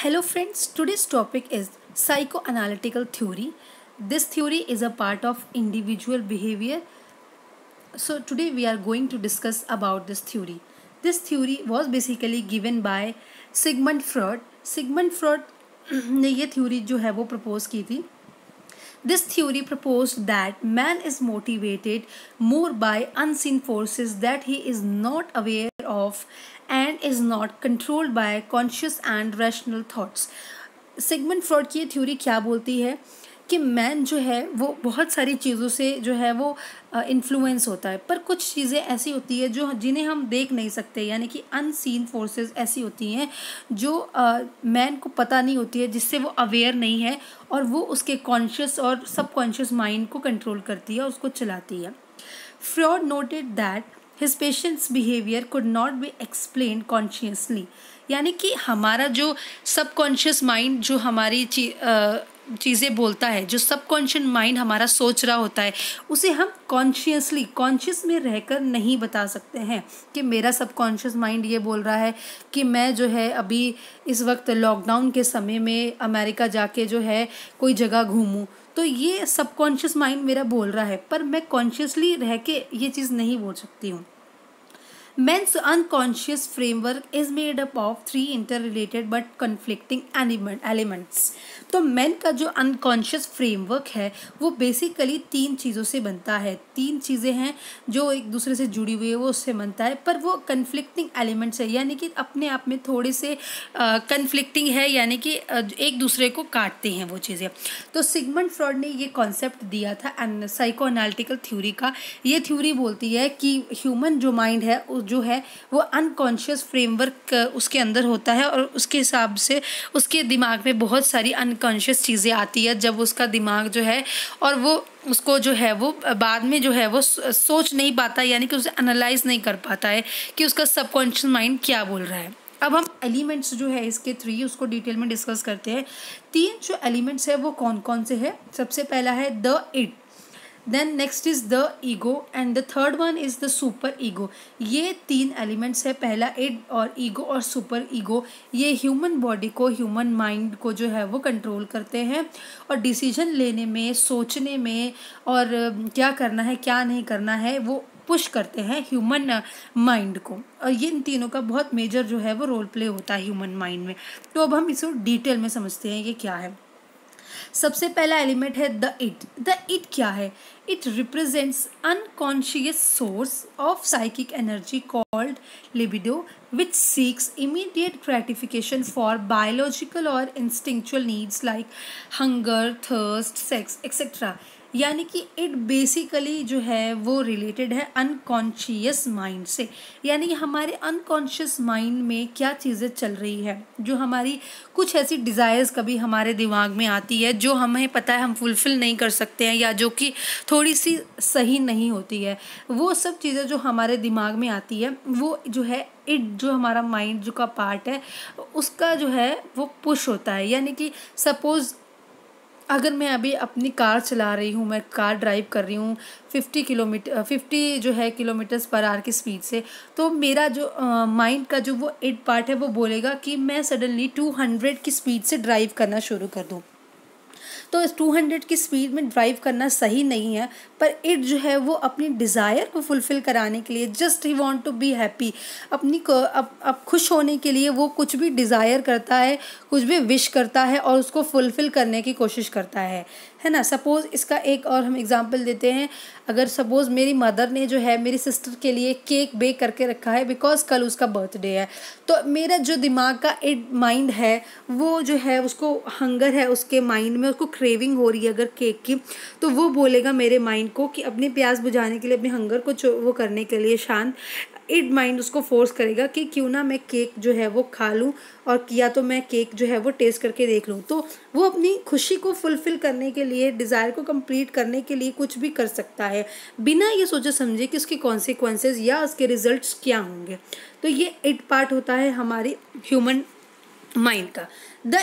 Hello friends, today's topic is psychoanalytical theory. This theory is a part of individual behavior. So today we are going to discuss about this theory. This theory was basically given by Sigmund Freud. Sigmund Freud ने ये theory जो है वो propose की थी. This theory proposed that man is motivated more by unseen forces that he is not aware of and is not controlled by conscious and rational thoughts. Sigmund fraud की ये theory क्या बोलती है कि मैन जो है वो बहुत सारी चीज़ों से जो है वो इन्फ्लुएंस होता है, पर कुछ चीज़ें ऐसी होती है जो जिन्हें हम देख नहीं सकते, यानी कि अनसीन फोर्सेस ऐसी होती हैं जो मैन को पता नहीं होती है, जिससे वो अवेयर नहीं है और वो उसके कॉन्शियस और सबकॉन्शियस माइंड को कंट्रोल करती है और उसको चलाती है. Fraud noted that his patients behaviour could not be explain consciously, यानी कि हमारा जो सबकॉन्शियस माइंड जो हमारी चीज़ें बोलता है, जो सबकॉन्शियस माइंड हमारा सोच रहा होता है, उसे हम कॉन्शियस में रहकर नहीं बता सकते हैं कि मेरा सबकॉन्शियस माइंड ये बोल रहा है कि मैं जो है अभी इस वक्त लॉकडाउन के समय में अमेरिका जाके जो है कोई जगह घूमूं, तो ये सबकॉन्शियस माइंड मेरा बोल रहा है, पर मैं कॉन्शियसली रह के ये चीज़ नहीं बोल सकती हूँ. Man's unconscious framework is made up of three interrelated but conflicting elements. तो मैन का जो अनकॉन्शियस फ्रेमवर्क है वो बेसिकली तीन चीज़ों से बनता है. तीन चीज़ें हैं जो एक दूसरे से जुड़ी हुई है, वो उससे बनता है, पर वो कन्फ्लिक्टिंग एलिमेंट्स है, यानी कि अपने आप में थोड़े से कन्फ्लिक्टिंग है, यानी कि एक दूसरे को काटते हैं वो चीज़ें. तो सिगमंड फ्रॉड ने ये कॉन्सेप्ट दिया था साइकोएनालिटिकल थ्योरी का. ये थ्योरी बोलती है कि ह्यूमन जो माइंड है जो है वो अनकॉन्शियस फ्रेमवर्क उसके अंदर होता है और उसके हिसाब से उसके दिमाग में बहुत सारी अनकॉन्शियस चीज़ें आती है जब उसका दिमाग जो है, और वो उसको जो है वो बाद में जो है वो सोच नहीं पाता, यानी कि उसे एनालाइज नहीं कर पाता है कि उसका सबकॉन्शियस माइंड क्या बोल रहा है. अब हम एलिमेंट्स जो है इसके थ्री उसको डिटेल में डिस्कस करते हैं. तीन जो एलिमेंट्स है वो कौन कौन से हैं. सबसे पहला है the id, then next is the ego and the third one is the super ego. ये तीन एलिमेंट्स है, पहला इड और ईगो और सुपर ईगो. ये ह्यूमन बॉडी को, ह्यूमन माइंड को जो है वो कंट्रोल करते हैं और डिसीजन लेने में, सोचने में और क्या करना है क्या नहीं करना है वो पुश करते हैं ह्यूमन माइंड को. और ये इन तीनों का बहुत मेजर जो है वो रोल प्ले होता है ह्यूमन माइंड में. तो अब हम इसको डिटेल में समझते हैं ये क्या है. सबसे पहला एलिमेंट है द इट. द इट क्या है? It represents unconscious source of psychic energy called libido which seeks immediate gratification for biological or instinctual needs like hunger, thirst, sex, etc. यानी कि इट बेसिकली जो है वो रिलेटेड है unconscious mind से, यानी कि हमारे अनकॉन्शियस माइंड में क्या चीज़ें चल रही है, जो हमारी कुछ ऐसी डिज़ायर्स कभी हमारे दिमाग में आती है जो हमें पता है हम फुलफ़िल नहीं कर सकते हैं या जो कि थोड़ी सी सही नहीं होती है. वो सब चीज़ें जो हमारे दिमाग में आती है वो जो है इट जो हमारा माइंड जो का पार्ट है उसका जो है वो पुश होता है. यानी कि सपोज़ अगर मैं अभी अपनी कार चला रही हूँ, मैं कार ड्राइव कर रही हूँ 50 जो है किलोमीटर्स पर आवर की स्पीड से, तो मेरा जो माइंड का जो वो इट पार्ट है वो बोलेगा कि मैं सडनली 200 की स्पीड से ड्राइव करना शुरू कर दूँ. तो इस 200 की स्पीड में ड्राइव करना सही नहीं है, पर इट जो है वो अपनी डिज़ायर को फुलफ़िल कराने के लिए, just he want to be happy, अपनी को अब खुश होने के लिए वो कुछ भी डिज़ायर करता है, कुछ भी विश करता है और उसको फुलफ़िल करने की कोशिश करता है ना. सपोज़ इसका एक और हम एग्जांपल देते हैं. अगर सपोज़ मेरी मदर ने जो है मेरी सिस्टर के लिए केक बेक करके रखा है बिकॉज कल उसका बर्थडे है, तो मेरा जो दिमाग का इट माइंड है वो जो है उसको हंगर है, उसके माइंड में उसको क्रेविंग हो रही है अगर केक की, तो वो बोलेगा मेरे माइंड को कि अपनी प्यास बुझाने के लिए, अपने हंगर को वो करने के लिए शांत, इट माइंड उसको फोर्स करेगा कि क्यों ना मैं केक जो है वो खा लूँ और या तो मैं केक जो है वो टेस्ट करके देख लूँ. तो वो अपनी खुशी को फुलफ़िल करने के लिए, डिज़ायर को कंप्लीट करने के लिए कुछ भी कर सकता है बिना ये सोचे समझे कि उसके कॉन्सिक्वेंसेस या उसके रिजल्ट्स क्या होंगे. तो ये इट पार्ट होता है हमारी ह्यूमन माइंड का। The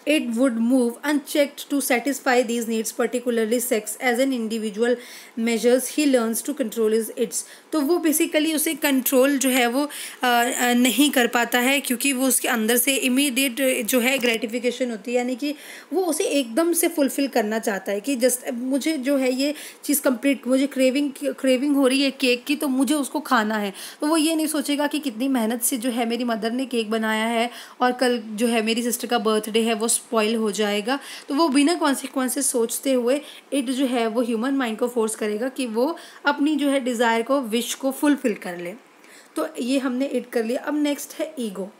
id would move unchecked to satisfy these needs, particularly sex as an individual matures he learns to control is its. तो वो बेसिकली उसे कंट्रोल जो है वो नहीं कर पाता है, क्योंकि वो उसके अंदर से इमीडिएट जो है ग्रेटिफिकेशन होती है, यानी कि वो उसे एकदम से फुलफिल करना चाहता है कि जस्ट मुझे जो है ये चीज़ कंप्लीट, मुझे क्रेविंग हो रही है केक की, तो मुझे उसको खाना है। तो वो ये नहीं सोचेगा कि कितनी मेहनत से जो है मेरी मदर ने केक बनाया है और कल जो है मेरी सिस्टर का बर्थडे है वो स्पॉइल हो जाएगा। तो वो बिना कॉन्सिक्वेंसेस सोचते हुए इट जो है वो ह्यूमन माइंड को फोर्स करेगा कि वो अपनी जो है डिज़ायर को, विश को फुलफिल कर ले। तो ये हमने इट कर लिया। अब नेक्स्ट है ईगो।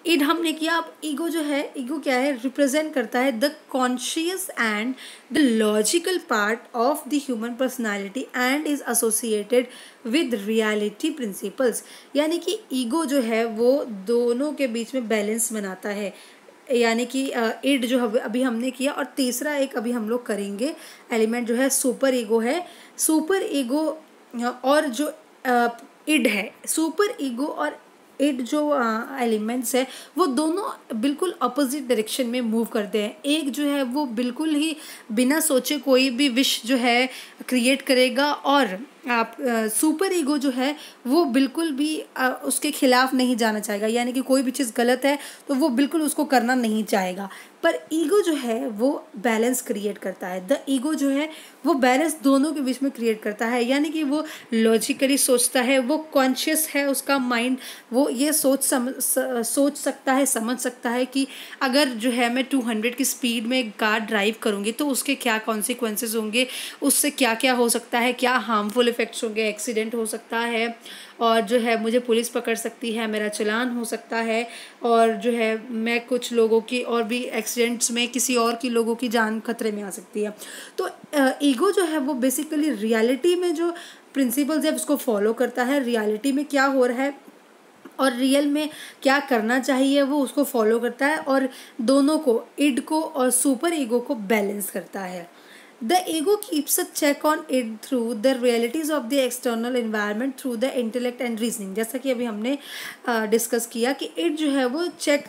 इड हमने किया। अब ईगो जो है, ईगो क्या है, रिप्रेजेंट करता है the conscious and the logical part of the human personality and is associated with reality principles. यानी कि ईगो जो है वो दोनों के बीच में बैलेंस बनाता है, यानी कि इड जो अभी हमने किया। और तीसरा एक अभी हम लोग करेंगे एलिमेंट जो है सुपर ईगो है। सुपर ईगो और जो इड है, सुपर ईगो और इट जो एलिमेंट्स है वो दोनों बिल्कुल अपोजिट डायरेक्शन में मूव करते हैं। एक जो है वो बिल्कुल ही बिना सोचे कोई भी विश जो है क्रिएट करेगा, और आप सुपर ईगो जो है वो बिल्कुल भी उसके खिलाफ नहीं जाना चाहेगा, यानी कि कोई भी चीज़ गलत है तो वो बिल्कुल उसको करना नहीं चाहेगा। पर ईगो जो है वो बैलेंस क्रिएट करता है। द ईगो जो है वो बैलेंस दोनों के बीच में क्रिएट करता है, यानी कि वो लॉजिकली सोचता है, वो कॉन्शियस है, उसका माइंड वो ये सोच सकता है, समझ सकता है कि अगर जो है मैं 200 की स्पीड में कार ड्राइव करूँगी तो उसके क्या कॉन्सिक्वेंसेस होंगे, उससे क्या क्या हो सकता है, क्या हार्मफुल इफ़ेक्ट्स होंगे, एक्सीडेंट हो सकता है, और जो है मुझे पुलिस पकड़ सकती है, मेरा चालान हो सकता है, और जो है मैं कुछ लोगों की और भी एक्सीडेंट्स में किसी और की लोगों की जान खतरे में आ सकती है। तो ईगो जो है वो बेसिकली रियलिटी में जो प्रिंसिपल्स है उसको फॉलो करता है, रियलिटी में क्या हो रहा है और रियल में क्या करना चाहिए वो उसको फॉलो करता है, और दोनों को, इड को और सुपर ईगो को बैलेंस करता है। The ego keeps a check on it through the realities of the external environment through the intellect and reasoning। जैसा कि अभी हमने डिस्कस किया कि इट जो है वो चेक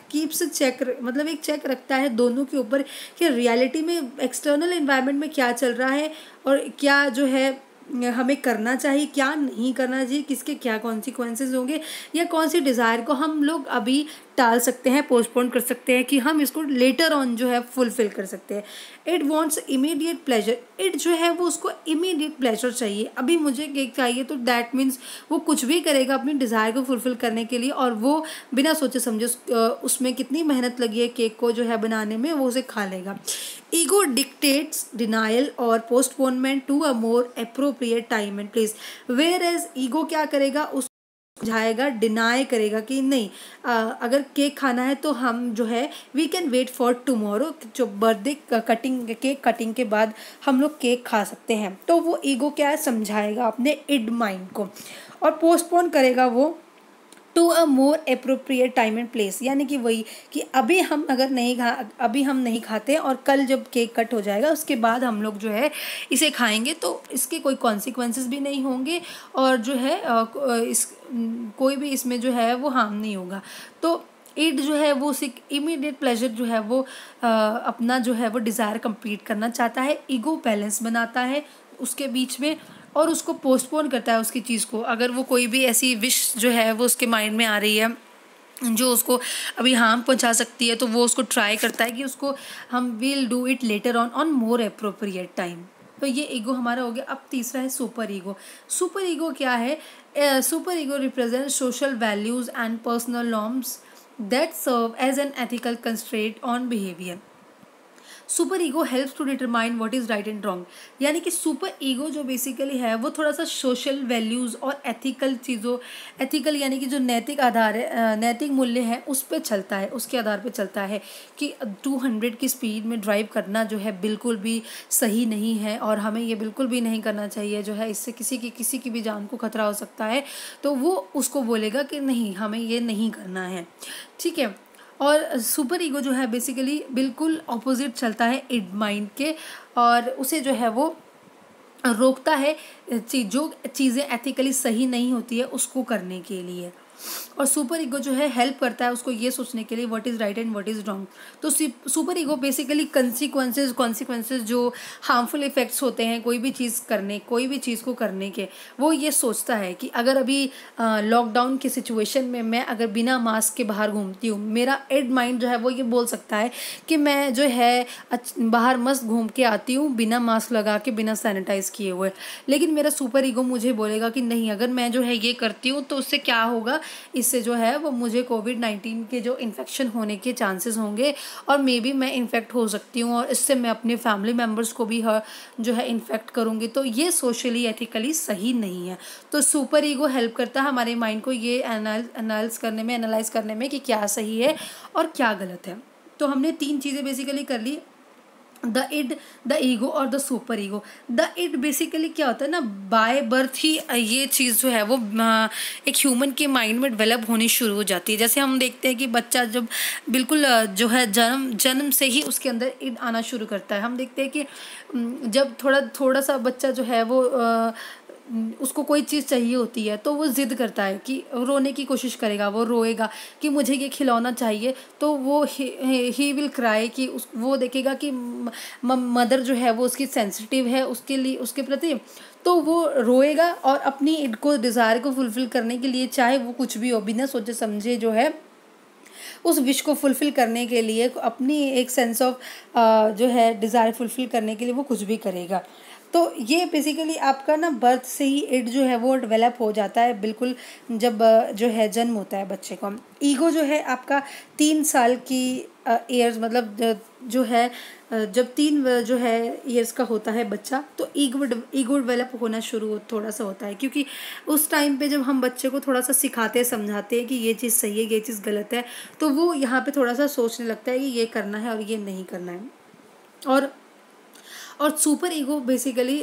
मतलब एक चेक रखता है दोनों के ऊपर कि रियलिटी में एक्सटर्नल एनवायरनमेंट में क्या चल रहा है और क्या जो है हमें करना चाहिए, क्या नहीं करना चाहिए, किसके क्या कॉन्सिक्वेंसेस होंगे, या कौन सी डिज़ायर को हम लोग अभी टाल सकते हैं, पोस्टपोन कर सकते हैं, कि हम इसको लेटर ऑन जो है फुलफिल कर सकते हैं। It wants immediate pleasure. It जो है वो उसको इमीडिएट प्लेजर चाहिए, अभी मुझे केक चाहिए, तो दैट मीन्स वो कुछ भी करेगा अपनी डिज़ायर को फुलफिल करने के लिए, और वो बिना सोचे समझे उसमें कितनी मेहनत लगी है केक को जो है बनाने में, वो उसे खा लेगा। ईगो डिक्टेट्स डिनायल और postponement to a more appropriate time and place, whereas ego क्या करेगा, उस जाएगा, डिनाई करेगा कि नहीं, अगर केक खाना है तो हम जो है we can wait for tomorrow, जो बर्थडे केक कटिंग के बाद हम लोग केक खा सकते हैं। तो वो ईगो क्या है, समझाएगा अपने इड माइंड को, और पोस्टपोन करेगा वो to a more appropriate time and place, यानी कि वही कि अभी हम नहीं खाते और कल जब केक कट हो जाएगा उसके बाद हम लोग जो है इसे खाएंगे, तो इसके कोई कॉन्सिक्वेंसेस भी नहीं होंगे, और जो है कोई भी इसमें जो है वो हार्म नहीं होगा। तो इट जो है वो उसे इमीडिएट प्लेजर जो है वो अपना जो है वो डिज़ायर कंप्लीट करना चाहता है। ईगो बैलेंस बनाता है उसके बीच में, और उसको पोस्टपोन करता है उसकी चीज़ को। अगर वो कोई भी ऐसी विश जो है वो उसके माइंड में आ रही है जो उसको अभी हार्म पहुंचा सकती है, तो वो उसको ट्राई करता है कि उसको हम will do it later on more appropriate time. तो ये ईगो हमारा हो गया। अब तीसरा है सुपर ईगो। सुपर ईगो क्या है, super ego represent social values and personal norms that serve as an ethical constraint on behaviour. Super ego helps to determine what is right and wrong, यानी कि सुपर ईगो जो basically है वो थोड़ा सा social values और ethical यानी कि जो नैतिक आधार है, नैतिक मूल्य है उस पर चलता है, उसके आधार पर चलता है कि 200 की स्पीड में ड्राइव करना जो है बिल्कुल भी सही नहीं है, और हमें ये बिल्कुल भी नहीं करना चाहिए, जो है इससे किसी की भी जान को खतरा हो सकता है। तो वो उसको बोलेगा कि नहीं, हमें ये नहीं करना है, ठीक है। और सुपर ईगो जो है बेसिकली बिल्कुल ऑपोजिट चलता है इड माइंड के, और उसे जो है वो रोकता है जो चीज़ें एथिकली सही नहीं होती है उसको करने के लिए। और सुपर ईगो जो है हेल्प करता है उसको ये सोचने के लिए what is right and what is wrong. तो सुपर ईगो बेसिकली कॉन्सिक्वेंसेज जो हार्मफुल इफेक्ट्स होते हैं कोई भी चीज़ को करने के, वो ये सोचता है कि अगर अभी लॉकडाउन की सिचुएशन में मैं अगर बिना मास्क के बाहर घूमती हूँ, मेरा एड माइंड जो है वो ये बोल सकता है कि मैं जो है बाहर मस्त घूम के आती हूँ बिना मास्क लगा के, बिना सैनिटाइज किए हुए। लेकिन मेरा सुपर ईगो मुझे बोलेगा कि नहीं, अगर मैं जो है ये करती हूँ तो उससे क्या होगा, इससे जो है वो मुझे कोविड-19 के जो इन्फेक्शन होने के चांसेस होंगे और मे बी मैं इन्फेक्ट हो सकती हूँ और इससे मैं अपने फैमिली मेम्बर्स को भी जो है इन्फेक्ट करूँगी। तो ये सोशली एथिकली सही नहीं है। तो सुपर ईगो हेल्प करता है हमारे माइंड को ये एनालाइज करने में कि क्या सही है और क्या गलत है। तो हमने 3 चीज़ें बेसिकली कर ली, द इड, द ईगो और the super ego. The id basically क्या होता है ना, बाय बर्थ ही ये चीज़ जो है वो एक ह्यूमन के माइंड में डेवलप होनी शुरू हो जाती है। जैसे हम देखते हैं कि बच्चा जब बिल्कुल जो है जन्म से ही उसके अंदर इड आना शुरू करता है। हम देखते हैं कि जब थोड़ा सा बच्चा जो है वो उसको कोई चीज़ चाहिए होती है तो वो ज़िद करता है कि रोने की कोशिश करेगा, वो रोएगा कि मुझे ये खिलौना चाहिए। तो वो ही विल क्राई कि वो देखेगा कि मदर जो है वो उसकी सेंसिटिव है उसके लिए, उसके प्रति, तो वो रोएगा और अपनी इनको डिज़ायर को फुलफ़िल करने के लिए चाहे वो कुछ भी हो, बिना सोचे समझे जो है उस विश को फुलफ़िल करने के लिए, अपनी एक सेंस ऑफ जो है डिज़ायर फुलफ़िल करने के लिए वो कुछ भी करेगा। तो ये बेसिकली आपका ना बर्थ से ही इड जो है वो डेवलप हो जाता है बिल्कुल जब जो है जन्म होता है बच्चे को। ईगो जो है आपका 3 साल की ईयर्स मतलब जो है जब 3 जो है ईयर्स का होता है बच्चा, तो ईगो डेवलप होना शुरू थोड़ा सा होता है, क्योंकि उस टाइम पे जब हम बच्चे को थोड़ा सा सिखाते हैं, समझाते हैं कि ये चीज़ सही है, ये चीज़ गलत है, तो वो यहाँ पे थोड़ा सा सोचने लगता है कि ये करना है और ये नहीं करना है। और super ego basically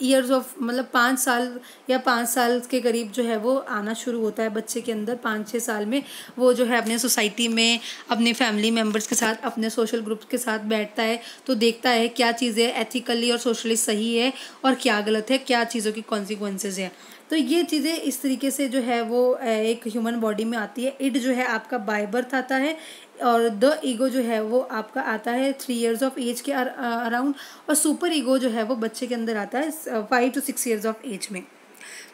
years of मतलब 5 साल या 5 साल के करीब जो है वो आना शुरू होता है बच्चे के अंदर। 5-6 साल में वो जो है अपने सोसाइटी में अपने फैमिली मेम्बर्स के साथ, अपने सोशल ग्रुप्स के साथ बैठता है, तो देखता है क्या चीज़ें एथिकली और सोशली सही है और क्या गलत है, क्या चीज़ों की कॉन्सिक्वेंसेज है। तो ये चीज़ें इस तरीके से जो है वो एक ह्यूमन बॉडी में आती है। इड जो है आपका बाय बर्थ आता है और द ईगो जो है वो आपका आता है 3 इयर्स ऑफ एज के अराउंड, और सुपर ईगो जो है वो बच्चे के अंदर आता है 5 to 6 इयर्स ऑफ एज में।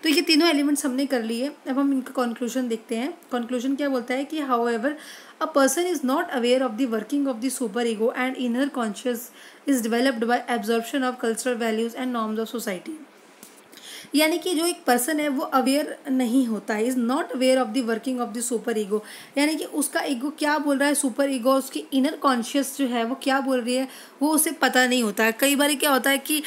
तो ये तीनों एलिमेंट्स हमने कर लिए। अब हम इनका कंक्लूजन देखते हैं। कंक्लूजन क्या बोलता है कि however a person is not aware of the working of the super ego and inner conscious is developed by absorption of cultural values and norms of society. यानी कि जो एक पर्सन है वो अवेयर नहीं होता है, is not aware of the working of the super ego, यानी कि उसका ईगो क्या बोल रहा है, सुपर ईगो उसकी इनर कॉन्शियस जो है वो क्या बोल रही है वो उसे पता नहीं होता है। कई बार क्या होता है कि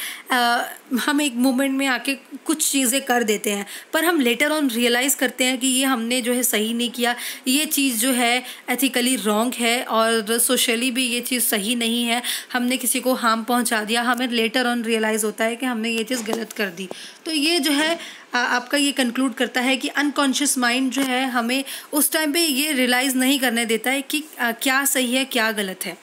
हम एक मोमेंट में आके कुछ चीज़ें कर देते हैं पर हम लेटर ऑन रियलाइज़ करते हैं कि ये हमने जो है सही नहीं किया, ये चीज़ जो है एथिकली रॉन्ग है और सोशली भी ये चीज़ सही नहीं है, हमने किसी को हार्म पहुंचा दिया, हमें लेटर ऑन रियलाइज़ होता है कि हमने ये चीज़ गलत कर दी। तो ये जो है आपका ये कंक्लूड करता है कि अनकॉन्शियस माइंड जो है हमें उस टाइम पे ये रियलाइज़ नहीं करने देता है कि क्या सही है क्या गलत है।